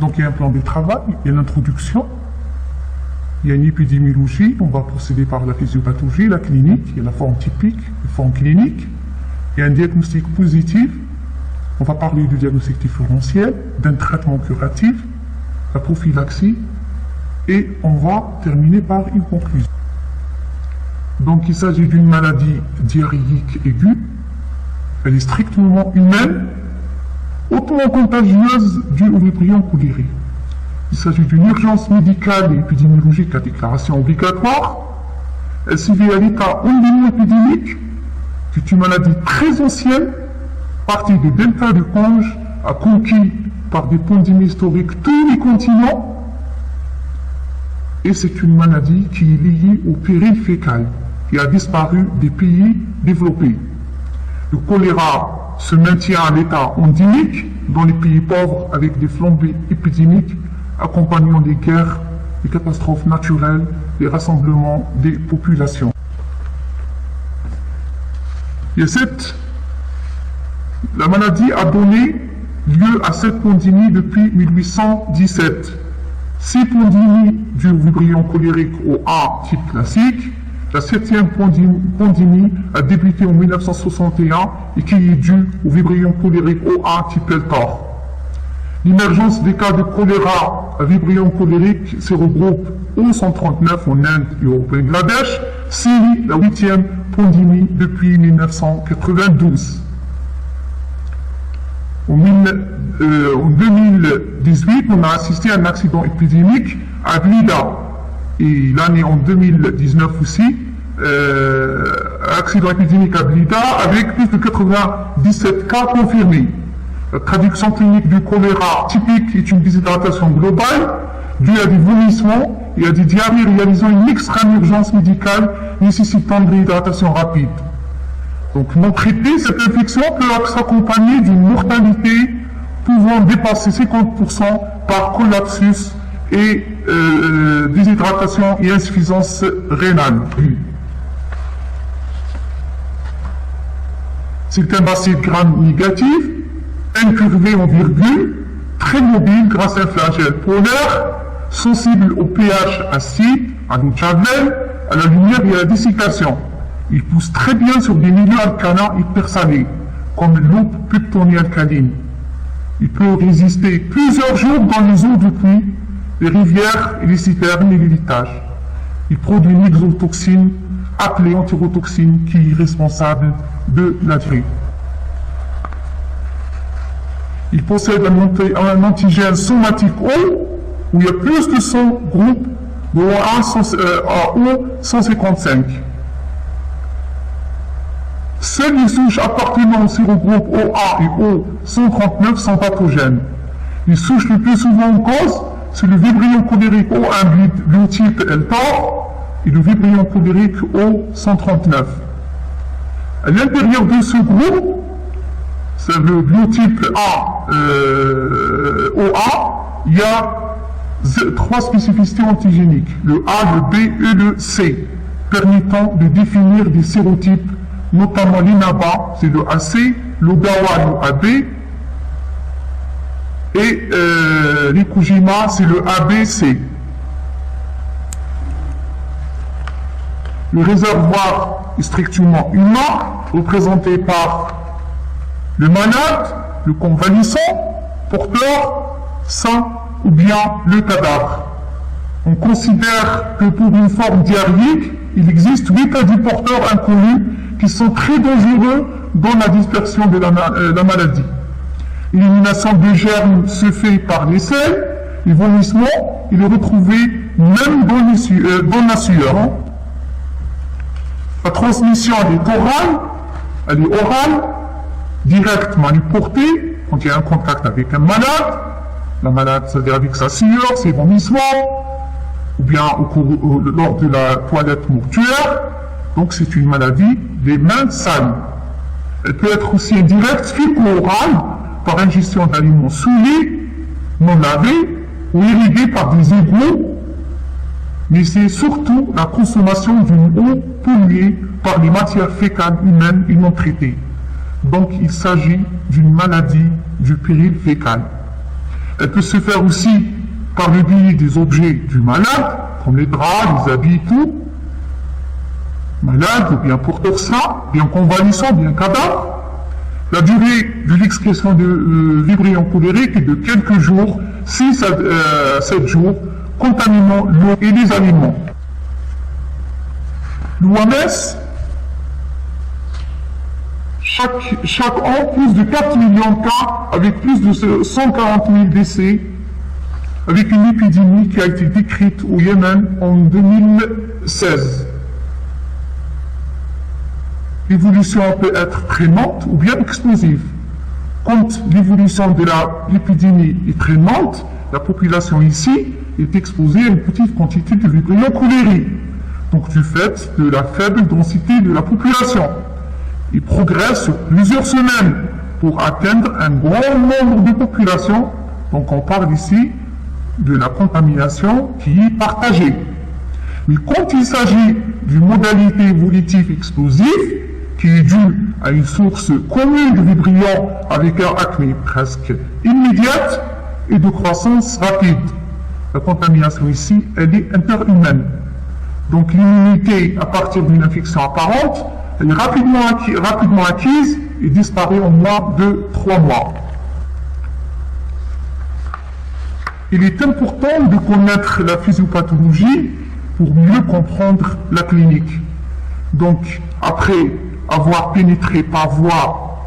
Donc il y a un plan de travail, il y a l'introduction, il y a une épidémiologie, on va procéder par la physiopathologie, la clinique, il y a la forme typique, la forme clinique, il y a un diagnostic positif, on va parler du diagnostic différentiel, d'un traitement curatif, la prophylaxie, et on va terminer par une conclusion. Donc il s'agit d'une maladie diarrhéique aiguë, elle est strictement humaine, hautement contagieuse due au vibrio cholérique. Il s'agit d'une urgence médicale et épidémiologique à déclaration obligatoire. Elle sévit à l'état endémo-épidémique, qui est une maladie très ancienne, partie de Delta de Conge, a conquis par des pandémies historiques tous les continents, et c'est une maladie qui est liée au péril fécal, qui a disparu des pays développés. Le choléra se maintient à l'état endémique dans les pays pauvres avec des flambées épidémiques accompagnant des guerres, des catastrophes naturelles, des rassemblements des populations. Et la maladie a donné lieu à cette pandémie depuis 1817. 6 pandémies du vibrio cholérique au A type classique. La 7e pandémie a débuté en 1961 et qui est due au vibrio cholérique OA type L-Tor. L'émergence des cas de choléra à vibrio cholérique se regroupe au 139 en Inde et au Bangladesh, Syrie, la 8e pandémie depuis 1992. En 2018, on a assisté à un accident épidémique à Blida. Et l'année en 2019 aussi, accident épidémique à Blida avec plus de 97 cas confirmés. La traduction clinique du choléra typique est une déshydratation globale due à des vomissements et à des diarrhées réalisant une extrême urgence médicale nécessitant de réhydratation rapide. Donc, non traité, cette infection peut s'accompagner d'une mortalité pouvant dépasser 50% par collapsus et déshydratation et insuffisance rénale. C'est un bacille gram négatif, incurvé en virgule, très mobile grâce à un flagelle polaire, sensible au pH acide, à l'eau de Javel, à la lumière et à la dessiccation. Il pousse très bien sur des milieux alcalins hypersalés, comme l'eau peptonée alcaline. Il peut résister plusieurs jours dans les eaux de pluie, les rivières, les citernes et les litages. Il produit une exotoxine appelée entérotoxine qui est responsable de la diarrhée. Il possède un antigène somatique O, où il y a plus de 100 groupes de O155. Seules les souches appartenant au sérogroupe OA et O139 sont pathogènes. Les souches les plus souvent en cause, c'est le vibrio cholérique O1 biotype L-Tor et le vibrio cholérique O139. À l'intérieur de ce groupe, c'est le biotype OA, il y a 3 spécificités antigéniques, le A, le B et le C, permettant de définir des sérotypes, notamment l'INABA, c'est le AC, l'OGAWA, le AB, et l'Ikujima, c'est le ABC. Le réservoir est strictement humain, représenté par le malade, le convalescent, porteur, sain ou bien le cadavre. On considère que pour une forme diarrhéique, il existe 8 cas du porteur inconnus qui sont très dangereux dans la dispersion de la maladie. L'élimination des germes se fait par les selles, les vomissements, il est retrouvé même dans la sueur. La transmission elle est orale, directe, manipulée, quand il y a un contact avec un malade, la malade, c'est-à-dire avec sa sueur, ses vomissements, ou bien lors de la toilette mortuaire. Donc c'est une maladie des mains sales. Elle peut être aussi indirecte, féco-orale, par ingestion d'aliments souillés, non lavés, ou irrigués par des égouts, mais c'est surtout la consommation d'une eau polluée par les matières fécales humaines et non traitées. Donc il s'agit d'une maladie du péril fécal. Elle peut se faire aussi par le biais des objets du malade, comme les draps, les habits et tout. Malade, ou bien porteur sain, bien convalescent, bien cadavre. La durée de l'excrétion de vibrions colériques est de quelques jours, 6 à 7 jours, contaminant l'eau et les aliments. L'OMS, chaque an, plus de 4 millions de cas, avec plus de 140 000 décès, avec une épidémie qui a été décrite au Yémen en 2016. L'évolution peut être très lente ou bien explosive. Quand l'évolution de l'épidémie est très lente, la population ici est exposée à une petite quantité de vibrions colériques. Donc du fait de la faible densité de la population. Il progresse sur plusieurs semaines pour atteindre un grand nombre de populations. Donc on parle ici de la contamination qui est partagée. Mais quand il s'agit d'une modalité évolutive explosive, qui est due à une source commune de vibrions avec un acmé presque immédiate et de croissance rapide. La contamination ici, elle est interhumaine. Donc l'immunité à partir d'une infection apparente, elle est rapidement acquise et disparaît en moins de 3 mois. Il est important de connaître la physiopathologie pour mieux comprendre la clinique. Donc, après avoir pénétré par voie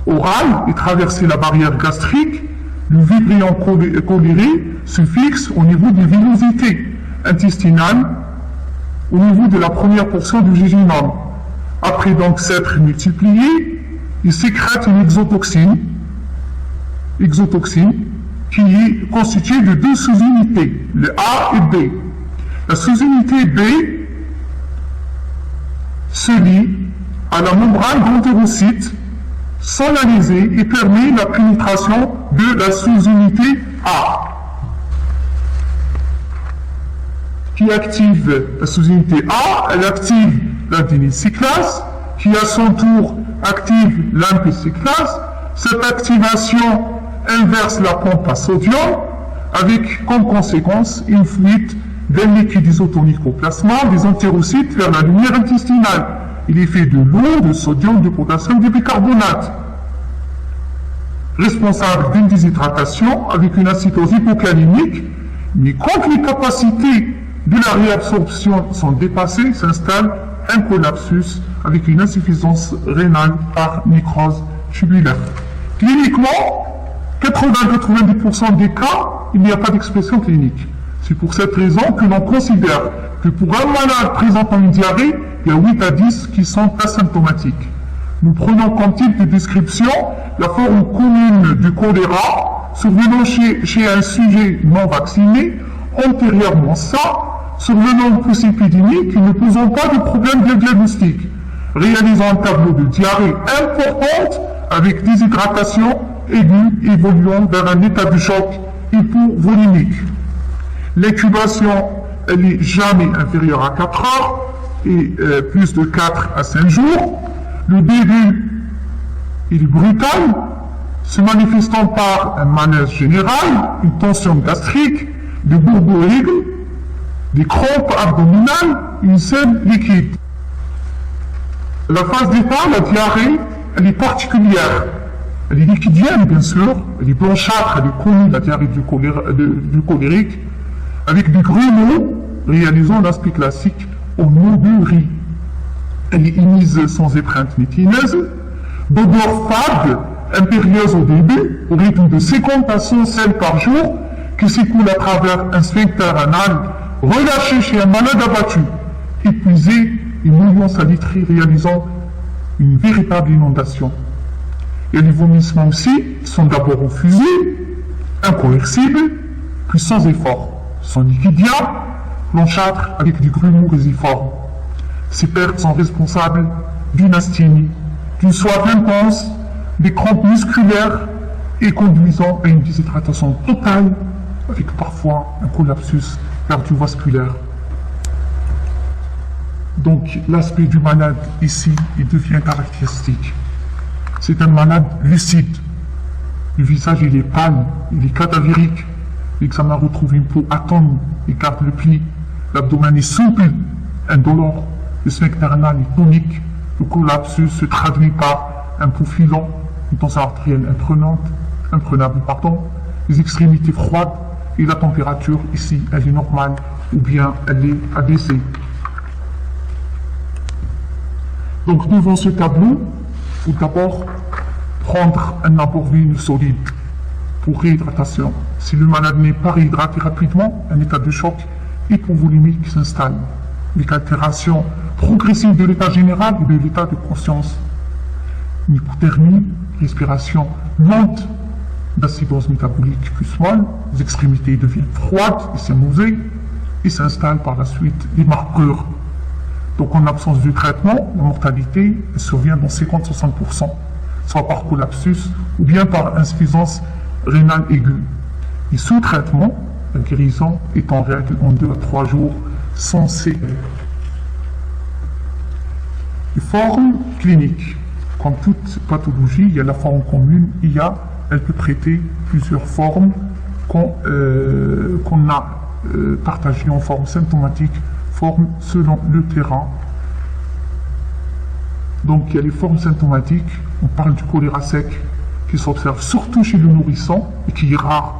orale et traversé la barrière gastrique, le vibrion coléré se fixe au niveau des villosités intestinales, au niveau de la première portion du jejunum. Après donc s'être multiplié, il sécrète une exotoxine qui est constituée de 2 sous-unités, le A et B. La sous-unité B se lie à la membrane d'entérocytes sans la léser et permet la pénétration de la sous-unité A, qui active la sous-unité A, elle active l'adénocyclase, qui à son tour active l'ampécyclase. Cette activation inverse la pompe à sodium, avec comme conséquence une fuite d'un liquide isotonique au plasma des entérocytes vers la lumière intestinale. Il est fait de l'eau, de sodium, de potassium, de bicarbonate. Responsable d'une déshydratation avec une acidose hypocalémique, mais quand les capacités de la réabsorption sont dépassées, s'installe un collapsus avec une insuffisance rénale par nécrose tubulaire. Cliniquement, 80-90% des cas, il n'y a pas d'expression clinique. C'est pour cette raison que l'on considère que pour un malade présentant une diarrhée, il y a 8 à 10 qui sont asymptomatiques. Nous prenons comme type de description la forme commune du choléra survenant chez un sujet non vacciné, antérieurement ça, survenant de post-épidémique qui ne posant pas de problème de diagnostic, réalisant un tableau de diarrhée importante avec déshydratation aiguë évoluant vers un état de choc hypovolimique. L'incubation, elle n'est jamais inférieure à 4 heures et plus de 4 à 5 jours. Le début, il est brutal, se manifestant par un malaise général, une tension gastrique, des bourbourigues, des crampes abdominales, une selle liquide. La phase départ, la diarrhée, elle est particulière. Elle est liquidienne, bien sûr, elle est blanchâtre, elle est connue, la diarrhée du colérique, avec des grumeaux réalisant l'aspect classique au nom du riz. Elle est émise sans étreinte métineuse, d'odeur fade, impérieuse au début, au rythme de 50 à 100 selles par jour, qui s'écoule à travers un sphincter anal relâché chez un malade abattu, épuisé et mouillant salitré, réalisant une véritable inondation. Et les vomissements aussi sont d'abord refusés, incoercibles, puis sans effort. Sont liquidiens, blanchâtres avec des grumeaux résiformes. Ces pertes sont responsables d'une asthénie, d'une soif intense, des crampes musculaires et conduisant à une déshydratation totale avec parfois un collapsus cardiovasculaire. Donc l'aspect du malade ici, il devient caractéristique. C'est un malade lucide, Le visage, il est pâle, il est cadavérique. L'examen retrouve une peau atone et garde le pli. L'abdomen est souple, indolore. Le sphincter anal est tonique. Le collapsus se traduit par un pouls filant, une tension artérielle imprenable. Les extrémités froides et la température ici, elle est normale ou bien elle est abaissée. Donc devant ce tableau, il faut d'abord prendre un apport veineux solide pour réhydratation. Si le malade n'est pas réhydraté rapidement, un état de choc hypovolimique s'installe, avec altération progressive de l'état général et de l'état de conscience. Une hypothermie, respiration lente, d'acidose métabolique plus molle, les extrémités deviennent froides et s'émousent et s'installent par la suite des marqueurs. Donc en absence de traitement, la mortalité elle survient dans 50-60%, soit par collapsus ou bien par insuffisance rénale aiguë. Et sous traitement, la guérison est en règle en 2 à 3 jours sans séquelles. Les formes cliniques. Comme toute pathologie, il y a la forme commune, elle peut prêter plusieurs formes qu'on a partagées en forme symptomatique, forme selon le terrain. Donc il y a les formes symptomatiques, on parle du choléra sec qui s'observe surtout chez le nourrisson et qui est rare.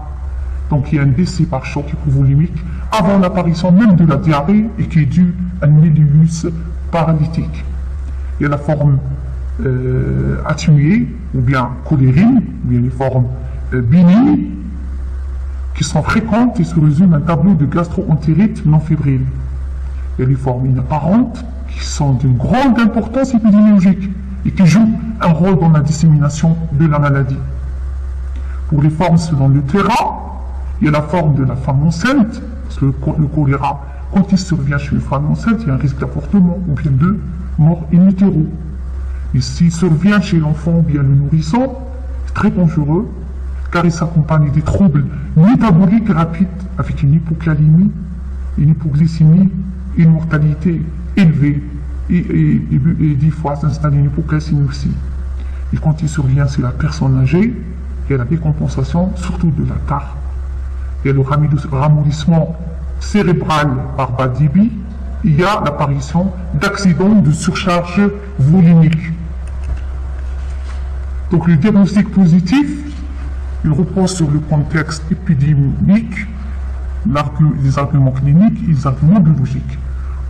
Donc il y a un décès par choc hypovolimique avant l'apparition même de la diarrhée et qui est due à un nucléus paralytique. Il y a la forme atténuée ou bien cholérine, ou bien les formes bénignes qui sont fréquentes et se résument à un tableau de gastro-entérite non fébrile. Il y a les formes inapparentes qui sont d'une grande importance épidémiologique et qui jouent un rôle dans la dissémination de la maladie. Pour les formes selon le terrain, il y a la forme de la femme enceinte, parce que le choléra, quand il survient chez une femme enceinte, il y a un risque d'avortement ou bien de mort in utero. Et s'il survient chez l'enfant ou bien le nourrisson, c'est très dangereux, car il s'accompagne des troubles métaboliques rapides avec une hypocalémie, une hypoglycémie, une mortalité élevée et 10 fois s'installe une hypoglycémie aussi. Et quand il survient chez la personne âgée, il y a la décompensation, surtout de la tare. Il y a le ramollissement cérébral par bas débit, il y a l'apparition d'accidents de surcharge volimique. Donc le diagnostic positif, il repose sur le contexte épidémique, les arguments cliniques et les arguments biologiques.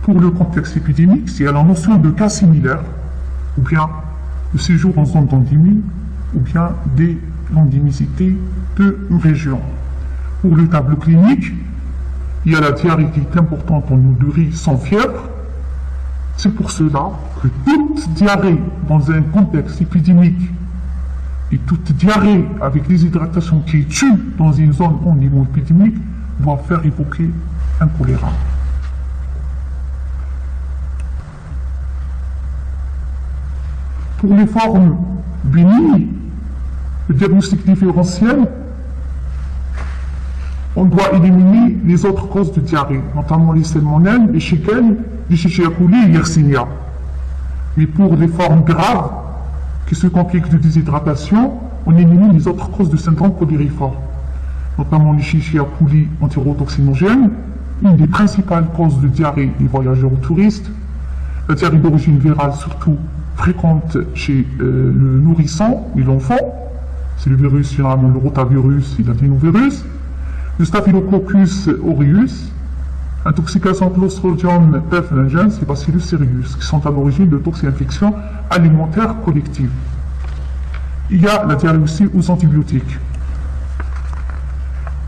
Pour le contexte épidémique, c'est à la notion de cas similaires, ou bien le séjour en zone d'endémie, ou bien des l'endémicité d'une région. Pour le tableau clinique, il y a la diarrhée qui est importante en eau de riz sans fièvre. C'est pour cela que toute diarrhée dans un contexte épidémique et toute diarrhée avec déshydratation qui tue dans une zone au niveau épidémique doit faire évoquer un choléra. Pour les formes bénignes, le diagnostic différentiel, on doit éliminer les autres causes de diarrhée, notamment les salmonelles, les shigella, les Escherichia coli et Yersinia. Mais pour les formes graves, qui se compliquent de déshydratation, on élimine les autres causes de syndrome cholériforme, notamment les Escherichia coli entérotoxinogènes, une des principales causes de diarrhée des voyageurs touristes, la diarrhée d'origine virale surtout fréquente chez le nourrisson et l'enfant, c'est le virus, généralement le rotavirus et l'adénovirus, le Staphylococcus aureus, intoxication Clostridium perfringens et Bacillus cereus, qui sont à l'origine de toxi-infections alimentaires collectives. Il y a la diarrhée aussi aux antibiotiques.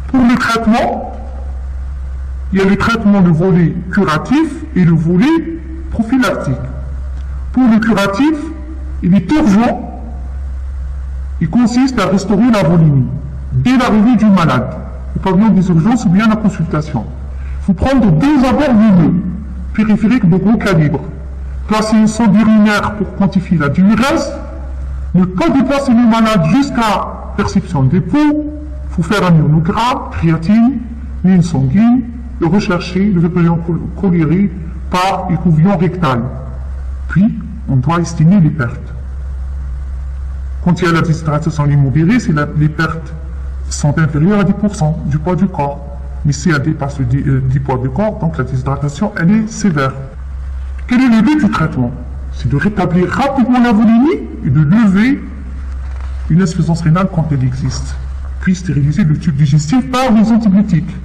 Pour le traitement, il y a le traitement de volet curatif et le volet prophylactique. Pour le curatif, il est urgent, il consiste à restaurer la volémie dès l'arrivée du malade, au pavillon des urgences ou bien la consultation. Il faut prendre 2 abords veineux, périphériques de gros calibre, placer une sonde urinaire pour quantifier la diurèse, ne pas déplacer le malade jusqu'à perception des peaux, il faut faire un ionogramme, créatine, ligne sanguine, et rechercher le vibrion cholérique par écouvillon rectal. Puis, on doit estimer les pertes. Quand il y a la déshydratation immobilisée, les pertes sont inférieures à 10% du poids du corps. Mais si elle dépasse le poids du corps, donc la déshydratation, elle est sévère. Quel est le but du traitement? C'est de rétablir rapidement la volémie et de lever une insuffisance rénale quand elle existe, puis stériliser le tube digestif par les antibiotiques.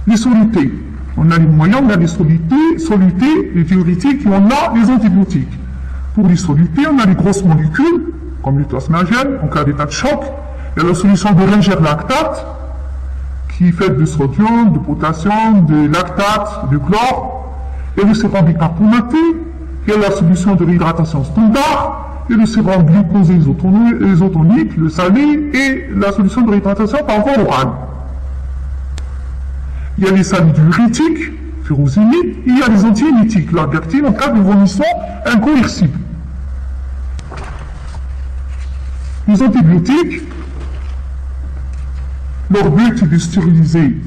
Les solutés. On a les moyens, on a les solutés, les diurétiques, et on a les antibiotiques. Pour les solutés, on a les grosses molécules, comme le plasmagène, en cas d'état de choc. Il y a la solution de Ringer lactate, qui est faite de sodium, de potassium, de lactate, de chlore. Il y a le sérum bicarbonaté, il y a la solution de réhydratation standard, et le sérum glucosé isotonique, le salé, et la solution de réhydratation par voie orale. Il y a les salides diurétiques, furosémides, et il y a les antiémétiques, l'albertine en cas de vomissement incoercible. Les antibiotiques, leur but est de stériliser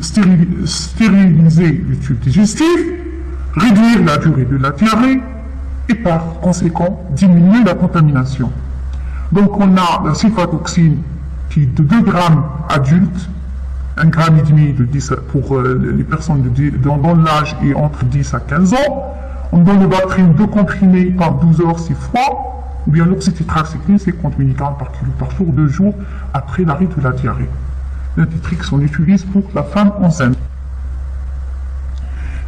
le tube digestif, réduire la durée de la diarrhée et par conséquent diminuer la contamination. Donc on a la cipratoxine qui est de 2 grammes adultes, 1,5 gramme de 10 pour les personnes dont l'âge est entre 10 à 15 ans. On donne le Bactrim 2 comprimés par 12 heures 6 fois, ou bien l'oxytétracycline 50 mg par kilo par jour 2 jours après l'arrêt de la diarrhée. L'inditrix, on l'utilise pour la femme enceinte.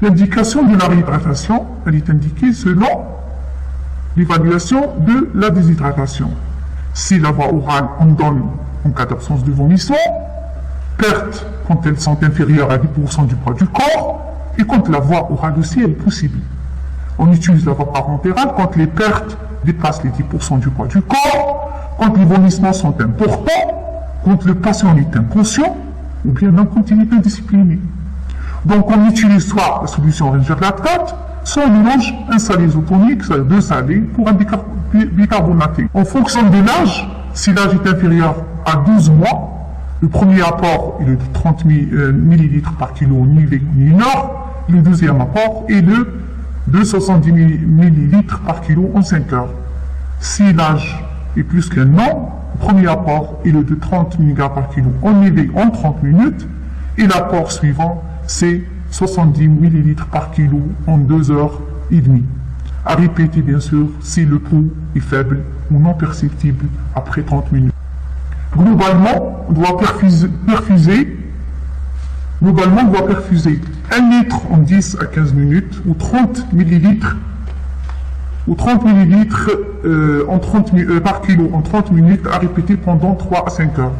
L'indication de la réhydratation, elle est indiquée selon l'évaluation de la déshydratation. Si la voie orale, on donne en cas d'absence de vomissement, perte quand elles sont inférieures à 10% du poids du corps, et quand la voie orale aussi est possible. On utilise la voie parentérale quand les pertes dépassent les 10% du poids du corps, quand les vomissements sont importants, quand le patient est inconscient, ou bien quand il est indiscipliné. Donc on utilise soit la solution Ringer lactate, soit on mélange un salé isotonique, c'est-à-dire 2 salés, pour un bicarbonaté. En fonction de l'âge, si l'âge est inférieur à 12 mois, le premier apport est de 30 ml par kilo mi-nord, le deuxième apport est de 70 ml par kilo en 5 heures. Si l'âge est plus qu'un an, le premier apport est de 30 mg par kilo en éveil en 30 minutes, et l'apport suivant, c'est 70 ml par kilo en 2 heures et demie. À répéter bien sûr si le pouls est faible ou non perceptible après 30 minutes. Globalement, on doit perfuser 1 litre en 10 à 15 minutes ou 30 ml par kilo en 30 minutes à répéter pendant 3 à 5 heures.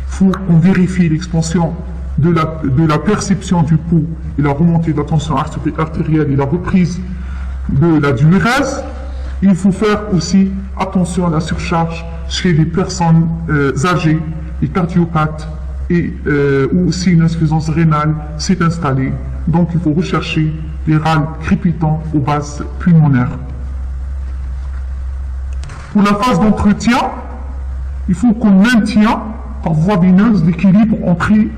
Il faut qu'on vérifie l'expansion de la perception du pouls et la remontée de la tension artérielle et la reprise de la diurèse. Il faut faire aussi attention à la surcharge chez les personnes âgées, les cardiopathes, ou si une insuffisance rénale s'est installée. Donc il faut rechercher les râles crépitants aux bases pulmonaires. Pour la phase d'entretien, il faut qu'on maintienne par voie veineuse l'équilibre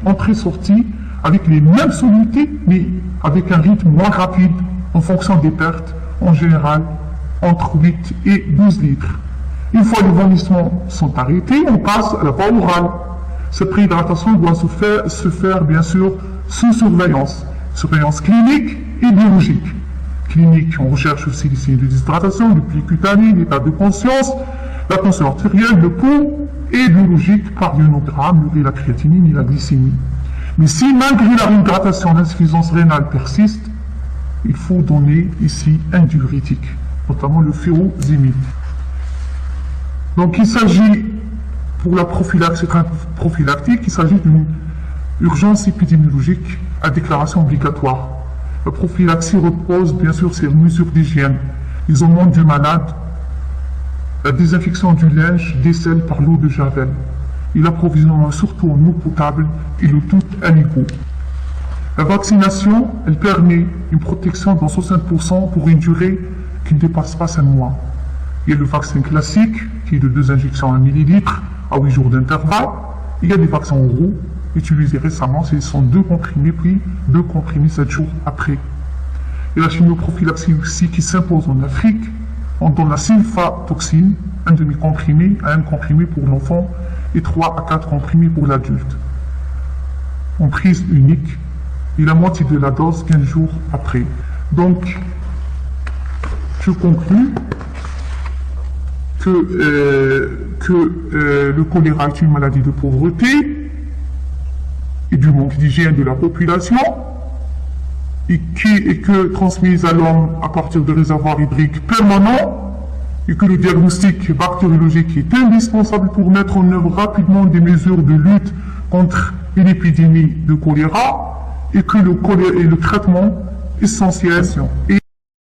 entrée-sortie avec les mêmes solutés, mais avec un rythme moins rapide en fonction des pertes, en général entre 8 et 12 litres. Une fois les vomissements sont arrêtés, on passe à la voie orale. Cette réhydratation doit se faire bien sûr sous surveillance clinique et biologique. Clinique, on recherche aussi les signes de déshydratation, le pli cutané, l'état de conscience, la tension artérielle, le pouls, et biologique par ionogramme, la créatinine et la glycémie. Mais si malgré la réhydratation l'insuffisance rénale persiste, il faut donner ici un diurétique, notamment le furosémide. Donc il s'agit, pour la prophylaxie prophylactique, il s'agit d'une urgence épidémiologique à déclaration obligatoire. La prophylaxie repose bien sûr sur une mesure d'hygiène, l'isolement du malade, la désinfection du linge, des selles par l'eau de javel, et l'approvisionnement surtout en eau potable et le tout à l'égout. La vaccination, elle permet une protection dans 60% pour une durée qui ne dépasse pas 5 mois. Il y a le vaccin classique, qui est de 2 injections à 1 millilitre à 8 jours d'intervalle. Il y a des vaccins oraux, utilisés récemment, ce sont 2 comprimés, puis 2 comprimés 7 jours après. Et la chimioprophylaxie aussi qui s'impose en Afrique, on donne la sulfatoxine, un demi-comprimé à un comprimé pour l'enfant et 3 à 4 comprimés pour l'adulte, en prise unique, et la moitié de la dose 15 jours après. Donc, je conclus que le choléra est une maladie de pauvreté et du manque d'hygiène de la population, et que transmise à l'homme à partir de réservoirs hydriques permanents, et que le diagnostic bactériologique est indispensable pour mettre en œuvre rapidement des mesures de lutte contre une épidémie de choléra, et que le traitement essentiel est